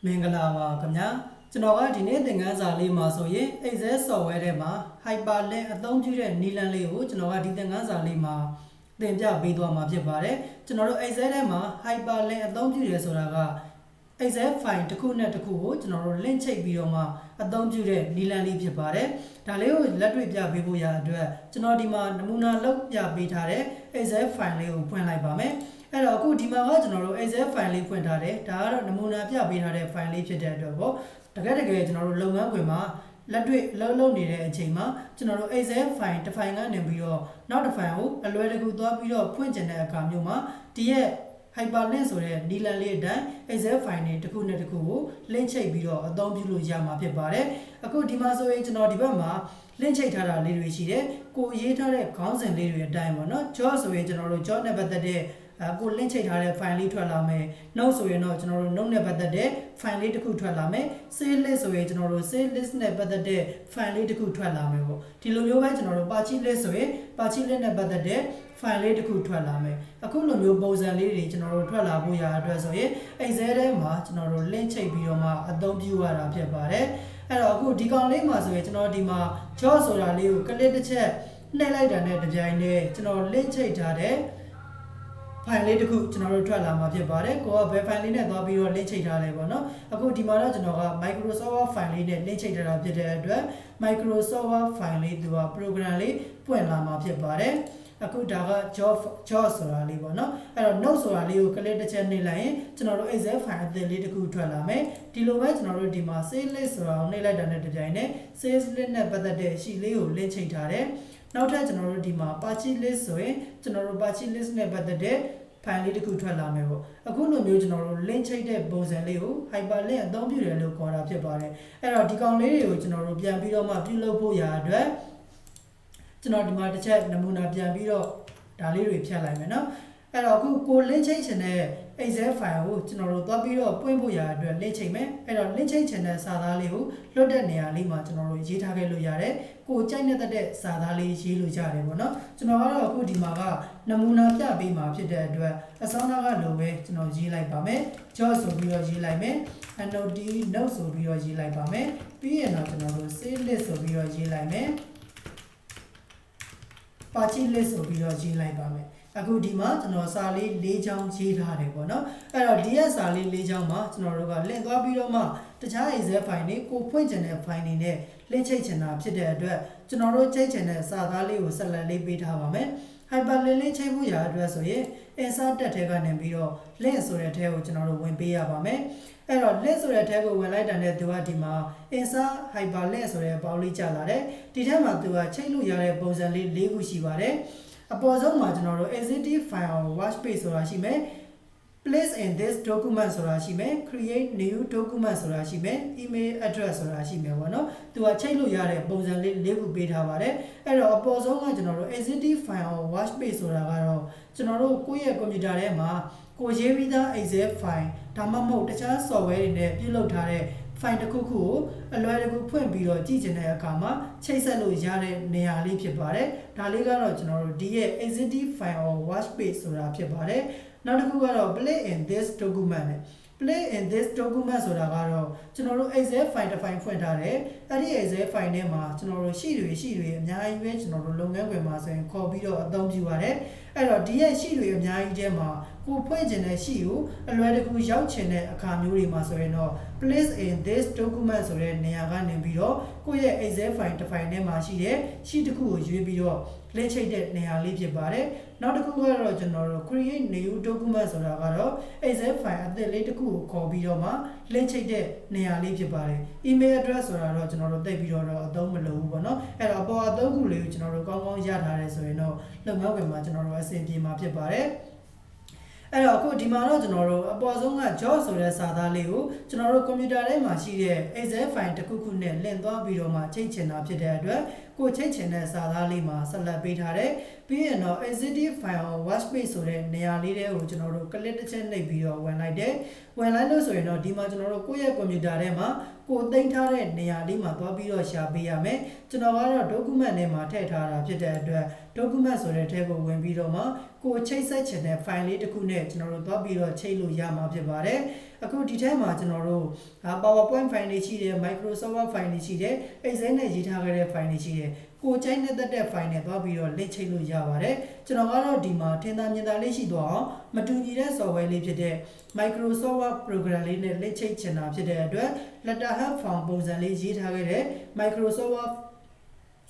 မင်္ဂလာပါခင်ဗျာကျွန်တော်ကဒီနေ့သင်ခန်းစာလေးမှာဆိုရင် Excel software ထဲမှာ Hyperlink အသုံးပြုတဲ့နည်းလမ်းလေးကိုကျွန်တော်ကဒီသင်ခန်းစာလေးမှာသင်ပြပေးသွားမှာဖြစ်ပါတယ်ကျွန်တော်တို့ Excel ထဲမှာ Hyperlink အသုံးပြုရဆိုတာက Excel file တစ်ခုနဲ့တစ်ခုကိုကျွန်တော်တို့ link ချိတ်ပြီးတော့မှအသုံးပြုတဲ့နည်းလမ်းလေးဖြစ်ပါတယ်ဒါလေးကိုလက်တွေ့ပြပေးဖို့ရအတွက်ကျွန်တော်ဒီမှာနမူနာလုပ်ပြပေးထားတဲ့ Excel file လေးကိုဖွင့်လိုက်ပါမယ်အဲ့တော့အခုဒီမှာကကျွန်တော်တို့ Excel file လေးဖွင့်ထားတယ်ဒါကတော့နမူနာပြပေးထားတဲ့ file လေးဖြစ်တဲ့အတွက်ပေါ့တကယ်ကျွန်တော်တို့လုပ်ငန်းခွင်မှာလက်တွေ့လုပ်နေတဲ့အချိန်မှာကျွန်တော်တို့ Excel file တစ် file ကနေပြီးတော့နောက်တစ် file ကိုအလွယ်တကူသွားပြီးတော့ဖွင့်ကျင်တဲ့အခါမျိုးမှာဒီရဲ့ Hyperlink ဆိုတဲ့နည်းလမ်းလေးအတိုင်း Excel file တွေတစ်ခုနဲ့တစ်ခုကို link ချိတ်ပြီးတော့အသုံးပြုလို့ရမှာဖြစ်ပါတယ်အခုဒီမှာဆိုရင်ကျွန်တော်ဒီဘက်မှာ link ချိတ်ထားတာလေးတွေရှိတယ်ကိုရေးထားတဲ့ခေါင်းစဉ်လေးတွေအတိုင်းပေါ့နော် job ဆိုရင်ကျွန်တော်တို့ job နဲ့ပတ်သက်တဲ့ကို link ချိတ်ထားတဲ့ file လေးထွက်လာမယ် note ဆိုရင်တော့ကျွန်တော်တို့ note နဲ့ပတ်သက်တဲ့ file လေးတစ်ခုထွက်လာမယ် sales list ဆိုရင်ကျွန်တော်တို့ sales list နဲ့ပတ်သက်တဲ့ file လေးတစ်ခုထွက်လာမယ်ပေါ့ဒီလိုမျိုးပဲကျွန်တော်တို့ purchase list ဆိုရင် purchase list နဲ့ပတ်သက်တဲ့ file လေးတစ်ခုထွက်လာမယ်အခုလိုမျိုးပုံစံလေးတွေကျွန်တော်တို့ထွက်လာဖို့ရအတွက်ဆိုရင် Excel ထဲမှာကျွန်တော်တို့ link ချိတ်ပြီးတော့မှအသုံးပြုရတာဖြစ်ပါတယ်အဲ့တော့အခုဒီကောင်လေးမှာဆိုရင်ကျွန်တော်ဒီမှာ job ဆိုတာလေးကို click တစ်ချက်နှိပ်လိုက်တာနဲ့တပြိုင်တည်းကျွန်တော် link ချိတ်ထားတဲ့file လေးတစ်ခုကျွန်တော်တို့ထွက်လာမှာဖြစ်ပါတယ်ကိုကဘယ် file လေးနဲ့သွားပြီးတော့ link ချိတ်ထားလဲပေါ့နော်အခုဒီမှာတော့ကျွန်တော်က Microsoft file လေးနဲ့ link ချိတ်ထားတာဖြစ်တဲ့အတွက် Microsoft file လေးသူက program လေးပွင့်လာမှာဖြစ်ပါတယ်အခုဒါက job ဆိုတာလေးပေါ့နော်အဲ့တော့ note ဆိုတာလေးကို click တစ်ချက်နှိပ်လိုက်ရင်ကျွန်တော်တို့ Excel file အသစ်လေးတစ်ခုထွက်လာမယ်ဒီလိုပဲကျွန်တော်တို့ဒီမှာ sales list ဆိုတာကိုနှိပ်လိုက်တာနဲ့တပြိုင်နက် sales list နဲ့ပတ်သက်တဲ့ sheet လေးကို link ချိတ်ထားတယ်နောက်ထပ်ကျွန်တော်တို့ဒီမှာ purchase list ဆိုရင်ကျွန်တော်တို့ purchase list နဲ့ပတ်သက်တဲ့ file လေးတစ်ခုထွက်လာမယ်ပေါ့အခုလိုမျိုးကျွန်တော်တို့ link ချိတ်တဲ့ပုံစံလေးကို hyperlink အသုံးပြုတယ်လို့ခေါ်တာဖြစ်ပါတယ်အဲ့တော့ဒီကောင်လေးတွေကိုကျွန်တော်တို့ပြန်ပြီးတော့မှပြုလုပ်ဖို့ရာအတွက်ကျွန်တော်ဒီမှာတစ်ချက်နမူနာပြန်ပြီးတော့ဒါလေးတွေဖြတ်လိုက်မယ်နော်အဲ့တော့အခုကို link ချိတ်ချင်တဲ့ Excel file ကိုကျွန်တော်တို့သွားပြီးတော့ပွင့်ဖို့ရာအတွက် link ချိတ်မယ်အဲ့တော့ link ချိတ်ချင်တဲ့စာသားလေးကိုလွတ်တဲ့နေရာလေးမှာကျွန်တော်တို့ရေးထားခဲ့လို့ရတယ်ကိုကြိုက်တဲ့စာသားလေးရေးလို့ရတယ်ပေါ့နော်ကျွန်တော်ကတော့အခုဒီမှာကနမူနာပြပေးမှာဖြစ်တဲ့အတွက်အစောနာကလိုပဲကျွန်တော်ရေးလိုက်ပါမယ် job ဆိုပြီးတော့ရေးလိုက်မယ် note ဆိုပြီးတော့ရေးလိုက်ပါမယ်ပြီးရင်တော့ကျွန်တော်တို့ sales list ဆိုပြီးတော့ရေးလိုက်မယ်purchase list ဆိုပြီးတော့ရေးလိုက်ပါမယ်အခုဒီမှာကျွန်တော်စာလေး၄ချောင်းရေးထားတယ်ပေါ့နော်အဲ့တော့ဒီရဲ့စာလေး၄ချောင်းမှာကျွန်တော်တို့က link သွားပြီးတော့မှတခြား Excel file တွေကိုဖွင့်ချင်တဲ့ file တွေနဲ့ link ချိတ်ချင်တာဖြစ်တဲ့အတွက်ကျွန်တော်တို့ချိတ်ချင်တဲ့စာသားလေးကိုဆက်လက်လေးပေးထားပါမယ် Hyperlink လေးချိတ်ဖို့ရာအတွက်ဆိုရင် insert တက်ထဲကနေပြီးတော့ link ဆိုတဲ့ထဲကိုကျွန်တော်တို့ဝင်ပေးရပါမယ်အဲ့တော့ link ဆိုတဲ့ထဲကိုဝင်လိုက်တာနဲ့သူကဒီမှာ insert hyperlink ဆိုတဲ့ပေါင်းလေးကျလာတယ်ဒီထဲမှာသူကချိတ်လို့ရတဲ့ပုံစံလေး၄ခုရှိပါတယ်အပေါ်ဆုံးမှာကျွန်တော်တို့ existing file watch page ဆိုတာရှိမယ် place in this document ဆိုတာရှိမယ် create new document ဆိုတာရှိမယ် email address ဆိုတာရှိမယ်ပေါ့နော်သူကချိတ်လို့ရတဲ့ပုံစံလေး၄ခုပေးထားပါတယ်အဲ့တော့အပေါ်ဆုံးကကျွန်တော်တို့ existing file watch page ဆိုတာကတော့ကျွန်တော်တို့ကိုယ့်ရဲ့ကွန်ပျူတာထဲမှာကိုရေးပြီးသား Excel file ဒါမှမဟုတ်တခြား software တွေနဲ့ပြုလုပ်ထားတဲ့ file တစ်ခုခုကိုအလွယ်တကူဖွင့်ပြီးတော့ကြည့်ချင်တဲ့အခါမှာချိတ်ဆက်လို့ရတဲ့နေရာလေးဖြစ်ပါတယ်ဒါလေးကတော့ကျွန်တော်တို့ဒီရဲ့ existing file or watch page ဆိုတာဖြစ်ပါတယ်နောက်တစ်ခုကတော့ play in this document နဲ့ play in this document ဆိုတာကတော့ကျွန်တော်တို့ Excel file တစ် file ဖွင့်ထားတယ်အဲ့ဒီ Excel file ထဲမှာကျွန်တော်တို့ရှိတွေအများကြီးပဲကျွန်တော်တို့လုပ်ငန်းခွင်မှာဆိုရင်ခေါ်ပြီးတော့အသုံးပြုရတယ်အဲ့တော့ဒီရဲ့ရှိတွေအများကြီးထဲမှာကိုဖွင့်ချင်တဲ့ရှိကိုအလွယ်တကူရောက်ချင်တဲ့အခါမျိုးတွေမှာဆိုရင်တော့ place in this document ဆိုတဲ့နေရာကနေပြီးတော့ကိုယ့်ရဲ့ Excel file တစ် file ထဲမှာရှိတဲ့ရှိတစ်ခုကိုရွေးပြီးတော့ link ချိတ်တဲ့နေရာလေးဖြစ်ပါတယ်နောက်တစ်ခုကတော့ကျွန်တော်တို့ create new document ဆိုတာကတော့ Excel file အသစ်လေးတစ်ခုကိုခေါ်ပြီးတော့မှ link ချိတ်တဲ့နေရာလေးဖြစ်ပါတယ် email address ဆိုတာတော့ကျွန်တော်တို့သိပြီးတော့အသုံးမလုပ်ဘူးပေါ့နော်အဲ့တော့အပေါ်အသုံးခုလေးကိုကျွန်တော်တို့ကောင်းကောင်းရထားတယ်ဆိုရင်တော့လုပ်ငန်းခွင်မှာကျွန်တော်တို့အဆင်ပြေမှာဖြစ်ပါတယ်အဲ့တော့အခုဒီမှာတော့ကျွန်တော်တို့အပေါ်ဆုံးက job ဆိုတဲ့စာသားလေးကိုကျွန်တော်တို့ကွန်ပျူတာထဲမှာရှိတဲ့ Excel file တစ်ခုခုနဲ့ link သွားပြီးတော့မှချိတ်ချင်တာဖြစ်တဲ့အတွက်ကို ကိုချိတ်ချင်တဲ့စာသားလေးမှာဆက်လက်ပေးထားတယ်ပြီးရင်တော့ executive file watch page ဆိုတဲ့နေရာလေးတွေကိုကျွန်တော်တို့ click တစ်ချက်နှိပ်ပြီးတော့ဝင်လိုက်တယ်ဝင်လိုက်လို့ဆိုရင်တော့ဒီမှာကျွန်တော်တို့ကိုယ့်ရဲ့ computer ထဲမှာကိုသိမ်းထားတဲ့နေရာလေးမှာသွားပြီးတော့ရှာပေးရမယ်ကျွန်တော်ကတော့ document ထဲမှာထည့်ထားတာဖြစ်တဲ့အတွက် document ဆိုတဲ့ထဲကိုဝင်ပြီးတော့မှကိုချိတ်ဆက်ချင်တဲ့ file လေးတစ်ခုနဲ့ကျွန်တော်တို့သွားပြီးတော့ချိတ်လို့ရမှာဖြစ်ပါတယ်အခုဒီထဲမှာကျွန်တော်တို့ PowerPoint file တွေရှိတယ် Microsoft Word file တွေရှိတယ် Excel နဲ့ရေးထားခဲ့တဲ့ file တွေရှိတယ်ကိုချိတ်နဲ့တက်တဲ့ file နဲ့သွားပြီးတော့ link ချိတ်လို့ရပါတယ်ကျွန်တော်ကတော့ဒီမှာထင်သာမြင်သာလေးရှိသွားအောင်မတူညီတဲ့ software လေးဖြစ်တဲ့ Microsoft Word program လေးနဲ့ link ချိတ်ချင်တာဖြစ်တဲ့အတွက် letterhead font ပုံစံလေးရေးထားခဲ့တဲ့ Microsoft Word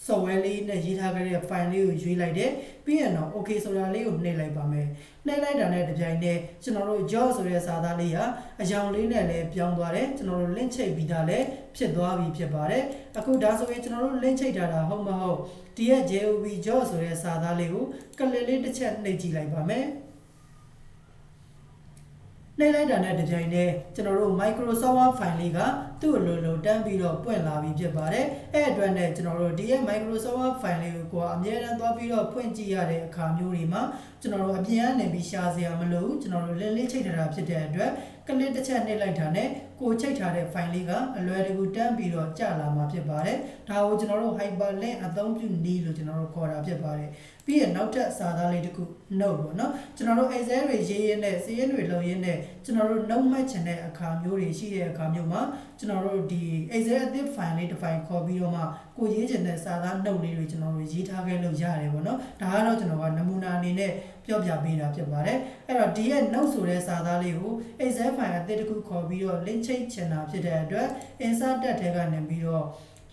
software လေးနဲ့ရေးထားခဲ့တဲ့ file လေးကိုရွေးလိုက်တယ်ပြီးရင်တော့ okay ဆိုတာလေးကိုနှိပ်လိုက်ပါမယ်နှိပ်လိုက်တာနဲ့တပြိုင်တည်းကျွန်တော်တို့ job ဆိုတဲ့စာသားလေးဟာအကြောင်းလေးနဲ့လည်းပြောင်းသွားတယ်ကျွန်တော်တို့ link ချိတ်ပြီးသားလည်းဖြစ်သွားပြီဖြစ်ပါတယ်အခုဒါဆိုရင်ကျွန်တော်တို့ link ချိတ်ထားတာဟုတ်မဟုတ်ဒီရဲ့ job job ဆိုတဲ့စာသားလေးကိုကလစ်လေးတစ်ချက်နှိပ်ကြည့်လိုက်ပါမယ်နှိပ်လိုက်တာနဲ့တပြိုင်တည်းကျွန်တော်တို့ Microsoft Word file လေးကသူ့လိုတန်းပြီးတော့ပွင့်လာပြီဖြစ်ပါတယ်အဲ့အတွက်နဲ့ကျွန်တော်တို့ဒီရဲ့ Microsoft Word file လေးကိုအမြဲတမ်းသွားပြီးတော့ဖွင့်ကြည့်ရတဲ့အခါမျိုးတွေမှာကျွန်တော်တို့အပြင်ကနေပြီးရှာစရာမလိုဘူးကျွန်တော်တို့လင်းလေးချိတ်ထားတာဖြစ်တဲ့အတွက်ကလစ်တစ်ချက်နှိပ်လိုက်တာနဲ့ကိုချိတ်ထားတဲ့ file လေးကအလွယ်တကူတန်းပြီးတော့ကျလာမှာဖြစ်ပါတယ်ဒါကိုကျွန်တော်တို့ Hyperlink အသုံးပြုနည်းလို့ကျွန်တော်တို့ခေါ်တာဖြစ်ပါတယ်ပြီးရင်နောက်ထပ်စာသားလေးတစ်ခု note ပေါ့နော်ကျွန်တော်တို့ Excel တွေရေးရင်းနဲ့စာရင်းတွေလုပ်ရင်းနဲ့ကျွန်တော်တို့ note မှတ်ချင်တဲ့အခါမျိုးတွေရှိတဲ့အခါမျိုးမှာကျွန်တော်တို့ဒီ Excel အသစ် file လေးတစ် file ခေါ်ပြီးတော့မှကိုရေးချင်တဲ့စာသား note လေးတွေကျွန်တော်တို့ရေးထားခဲ့လို့ရတယ်ပေါ့နော်ဒါကတော့ကျွန်တော်ကနမူနာအနေနဲ့ပြောပြပေးတာဖြစ်ပါတယ်အဲ့တော့ဒီရဲ့ note ဆိုတဲ့စာသားလေးကို Excel file အသစ်တစ်ခုခေါ်ပြီးတော့ link ချိတ်ချင်တာဖြစ်တဲ့အတွက် insert tab ထဲကနေပြီးတော့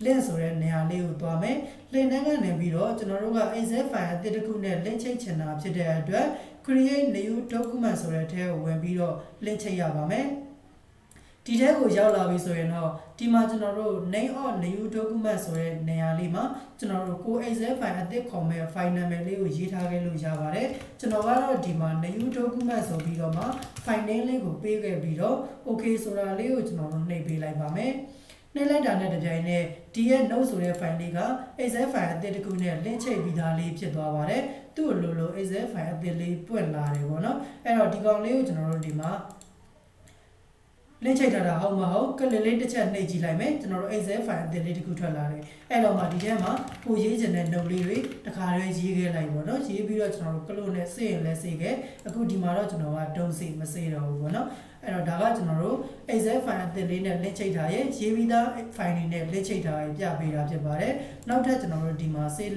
link ဆိုတဲ့နေရာလေးကိုသွားမယ် link ထဲကနေပြီးတော့ကျွန်တော်တို့က Excel file အသစ်တစ်ခုနဲ့ link ချိတ်ချင်တာဖြစ်တဲ့အတွက် create new document ဆိုတဲ့ထဲကိုဝင်ပြီးတော့ link ချိတ်ရပါမယ်ဒီထဲကိုရောက်လာပြီဆိုရင်တော့ဒီမှာကျွန်တော်တို့ name of new document ဆိုတဲ့နေရာလေးမှာကျွန်တော်တို့ကို Excel file အသစ်ခေါ်မဲ့ file name လေးကိုရေးထားခဲ့လို့ရပါတယ်ကျွန်တော်ကတော့ဒီမှာ new document ဆိုပြီးတော့မှ file name လေးကိုပေးခဲ့ပြီးတော့ okay ဆိုတာလေးကိုကျွန်တော်တို့နှိပ်ပေးလိုက်ပါမယ်နှိပ်လိုက်တာနဲ့တပြိုင်နက်ဒီရဲ့ note ဆိုတဲ့ file လေးက Excel file အသစ်တစ်ခုနဲ့ link ချိတ်ပြီးသားလေးဖြစ်သွားပါတယ်သူ့လို Excel file အသစ်လေးပွင့်လာတယ်ပေါ့နော်အဲ့တော့ဒီကောင်လေးကိုကျွန်တော်တို့ဒီမှာlink ချိတ်ထားတာဟုတ်မဟုတ်ကလစ်လေးတစ်ချက်နှိပ်ကြည့်လိုက်မယ်ကျွန်တော်တို့ Excel file အသစ်လေးတစ်ခုထွက်လာတယ်အဲ့တော့မှဒီထဲမှာကိုရေးချင်တဲ့ note လေးတွေတခါတည်းရေးခဲ့လိုက်ပေါ့နော်ရေးပြီးတော့ကျွန်တော်တို့ကလို့နဲ့စေ့ရင်လည်းစေ့ခဲ့အခုဒီမှာတော့ကျွန်တော်ကတုံးစေ့မစေ့တော့ဘူးပေါ့နော်အဲ့တော့ဒါကကျွန်တော်တို့ Excel file အသစ်လေးနဲ့ link ချိတ်ထားရဲ့ရေးပြီးသား file တွေနဲ့ link ချိတ်ထားရဲ့ပြပေးတာဖြစ်ပါတယ်နောက်ထပ်ကျွန်တော်တို့ဒီမှာ save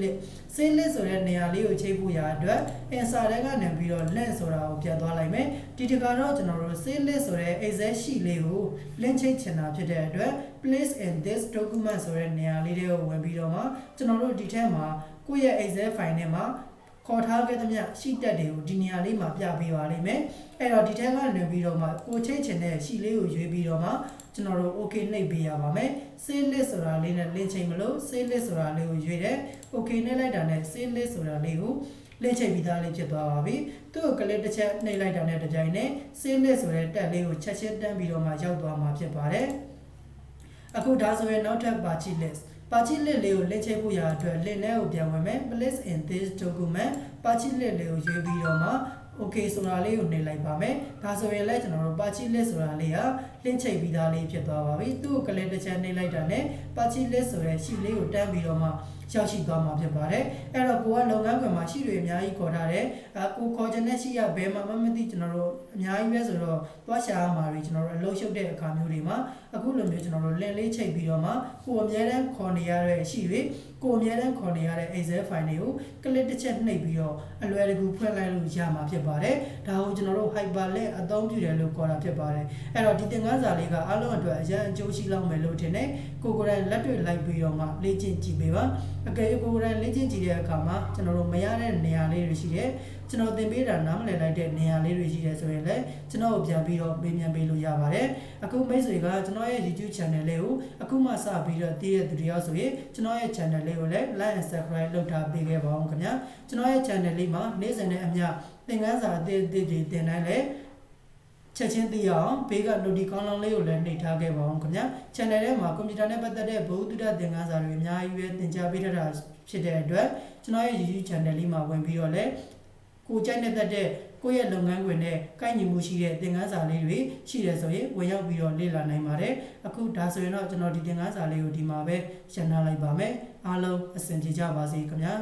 list ဆိုတဲ့နေရာလေးကိုချိန်ဖို့ရအတွက် insert ထဲကနေပြီးတော့ link ဆိုတာကိုပြန်သွားလိုက်မယ်ဒီတခါတော့ကျွန်တော်တို့ save list ဆိုတဲ့ Excel sheet လေးကို link ချိတ်ချင်တာဖြစ်တဲ့အတွက် place in this document ဆိုတဲ့နေရာလေးတွေကိုဝင်ပြီးတော့မှကျွန်တော်တို့ဒီထဲမှာကိုယ့်ရဲ့ Excel file ထဲမှာခေါ်ထားခဲ့သမျှရှိတက်တွေကိုဒီနေရာလေးမှာပြပေးပါလိမ့်မယ်အဲ့တော့ဒီထဲကနေပြီးတော့မှကိုချိတ်ချင်တဲ့ရှိလေးကိုရွေးပြီးတော့မှကျွန်တော်တို့ okay နှိပ်ပေးရပါမယ် save list ဆိုတာလေးနဲ့ link ချိန်မလို့ save list ဆိုတာလေးကိုရွေးတယ် okay နှိပ်လိုက်တာနဲ့ save list ဆိုတာလေးကိုlink ချိန်ပြီးသားလေးဖြစ်သွားပါပြီသူ့ကိုကလစ်တစ်ချက်နှိပ်လိုက်တာနဲ့တကြိုင်နဲ့ save list ဆိုတဲ့တက်လေးကိုချက်ချင်းတန်းပြီးတော့မှရောက်သွားမှာဖြစ်ပါတယ်အခုဒါဆိုရင်နောက်ထပ် party list party list လေးကို link ချိတ်ဖို့ရအတွက် link ထဲကိုပြန်ဝင်မယ် place in this document party list လေးကိုရွေးပြီးတော့မှ okay ဆိုတာလေးကိုနှိပ်လိုက်ပါမယ်ဒါဆိုရင်လည်းကျွန်တော်တို့ party list ဆိုတာလေးက link ချိတ်ပြီးသားလေးဖြစ်သွားပါပြီသူ့ကိုကလစ်တစ်ချက်နှိပ်လိုက်တာနဲ့ party list ဆိုတဲ့ sheet လေးကိုတန်းပြီးတော့မှရောက်ရှိသွားမှာဖြစ်ပါတယ်အဲ့တော့ကိုကလုပ်ငန်းခွင်မှာရှိတွေအများကြီးခေါ်ထားတယ်ကိုခေါ်ချင်တဲ့ရှိရဘယ်မှာမှမသိကျွန်တော်တို့အများကြီးပဲဆိုတော့သွားရှာရမှာတွေကျွန်တော်တို့အလုပ်ရှုပ်တဲ့အခါမျိုးတွေမှာအခုလိုမျိုးကျွန်တော်တို့ link လေးချိန်ပြီးတော့မှကိုအများတန်းခေါ်နေရတဲ့ရှိတွေကိုအများတန်းခေါ်နေရတဲ့ Excel file တွေကိုကလစ်တစ်ချက်နှိပ်ပြီးတော့အလွယ်တကူဖွင့်လိုက်လို့ရမှာဖြစ်ပါတယ်ဒါကိုကျွန်တော်တို့ Hyperlink အသုံးပြုတယ်လို့ခေါ်တာဖြစ်ပါတယ်အဲ့တော့ဒီသင်ခန်းစာလေးကအားလုံးအတွက်အရန်အကျိုးရှိလောက်မယ်လို့ထင်တယ်ကိုယ်တိုင်လက်တွေ့လိုက်ပြီးတော့မှလေ့ကျင့်ကြည့်ပေးပါအကယ်၍ကိုယ်တိုင်လေ့ကျင့်ကြည့်တဲ့အခါမှာကျွန်တော်တို့မရတဲ့နေရာလေးတွေရှိတယ်ကျွန်တော်သင်ပေးတာနားမလည်လိုက်တဲ့နေရာလေးတွေရှိတယ်ဆိုရင်လည်းကျွန်တော်ကိုပြန်ပြီးတော့ပေးမြန်ပေးလို့ရပါတယ်အခုမိတ်ဆွေကကျွန်တော်ရဲ့ YouTube channel လေးကိုအခုမှစပြီးတော့တည်ရတဲ့သူတယောက်ဆိုရင်ကျွန်တော်ရဲ့ channel လေးကိုလည်း like and subscribe လုပ်ထားပေးခဲ့ပါဦးခင်ဗျာကျွန်တော်ရဲ့ channel လေးမှာနေ့စဉ်နဲ့အမျှသင်ခန်းစာအသစ်တွေတင်တိုင်းလည်း ချက်ချင်းသိအောင်ဘေးက notification ကောင်းလောင်းလေးကိုလည်းနှိပ်ထားခဲ့ပါအောင်ခင်ဗျာ channel ထဲမှာကွန်ပျူတာနဲ့ပတ်သက်တဲ့ဘုဒ္ဓသင်ခန်းစာတွေအများကြီးပဲသင်ကြားပေးထားတာဖြစ်တဲ့အတွက်ကျွန်တော်ရဲ့ YouTube channel လေးမှာဝင်ပြီးတော့လည်းကိုကြိုက်နေတဲ့ကိုယ့်ရဲ့လုပ်ငန်းခွင်နဲ့ကိုက်ညီမှုရှိတဲ့သင်ခန်းစာလေးတွေရှိတယ်ဆိုရင်ဝင်ရောက်ပြီးတော့လေ့လာနိုင်ပါတယ်အခုဒါဆိုရင်တော့ကျွန်တော်ဒီသင်ခန်းစာလေးကိုဒီမှာပဲရှင်းထားလိုက်ပါမယ်အားလုံးအဆင်ပြေကြပါစေခင်ဗျာ